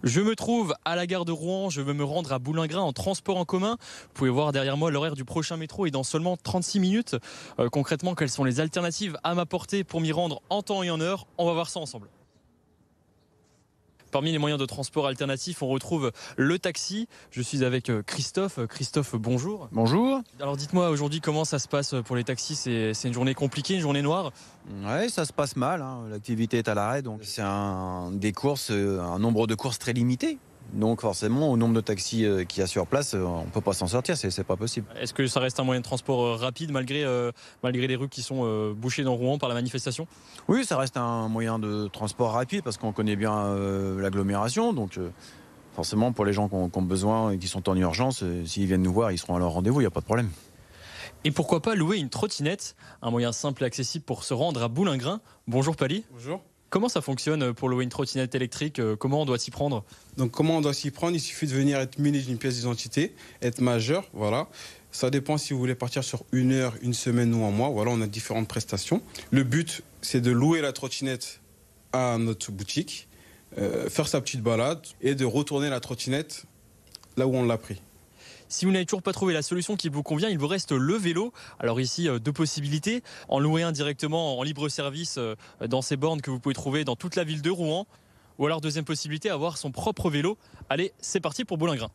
Je me trouve à la gare de Rouen, je veux me rendre à Boulingrin en transport en commun. Vous pouvez voir derrière moi l'horaire du prochain métro est dans seulement 36 minutes. Concrètement, quelles sont les alternatives à m'apporter pour m'y rendre en temps et en heure? On va voir ça ensemble. Parmi les moyens de transport alternatifs, on retrouve le taxi. Je suis avec Christophe. Christophe, bonjour. Bonjour. Alors dites-moi aujourd'hui comment ça se passe pour les taxis. C'est une journée compliquée, une journée noire? Ouais, ça se passe mal, hein. L'activité est à l'arrêt, donc c'est des courses, un nombre de courses très limité. Donc forcément, au nombre de taxis qu'il y a sur place, on ne peut pas s'en sortir, c'est pas possible. Est-ce que ça reste un moyen de transport rapide malgré les rues qui sont bouchées dans Rouen par la manifestation? Oui, ça reste un moyen de transport rapide parce qu'on connaît bien l'agglomération. Donc forcément, pour les gens qui ont besoin et qui sont en urgence, s'ils viennent nous voir, ils seront à leur rendez-vous, il n'y a pas de problème. Et pourquoi pas louer une trottinette, un moyen simple et accessible pour se rendre à Boulingrin. Bonjour Pali. Bonjour. Comment ça fonctionne pour louer une trottinette électrique? Comment on doit s'y prendre? Donc comment on doit s'y prendre? Il suffit de venir être muni d'une pièce d'identité, être majeur, voilà. Ça dépend si vous voulez partir sur 1 heure, 1 semaine ou un mois. Voilà, on a différentes prestations. Le but, c'est de louer la trottinette à notre boutique, faire sa petite balade et de retourner la trottinette là où on l'a pris. Si vous n'avez toujours pas trouvé la solution qui vous convient, il vous reste le vélo. Alors ici, deux possibilités. En louer un directement en libre service dans ces bornes que vous pouvez trouver dans toute la ville de Rouen. Ou alors deuxième possibilité, avoir son propre vélo. Allez, c'est parti pour Boulingrin.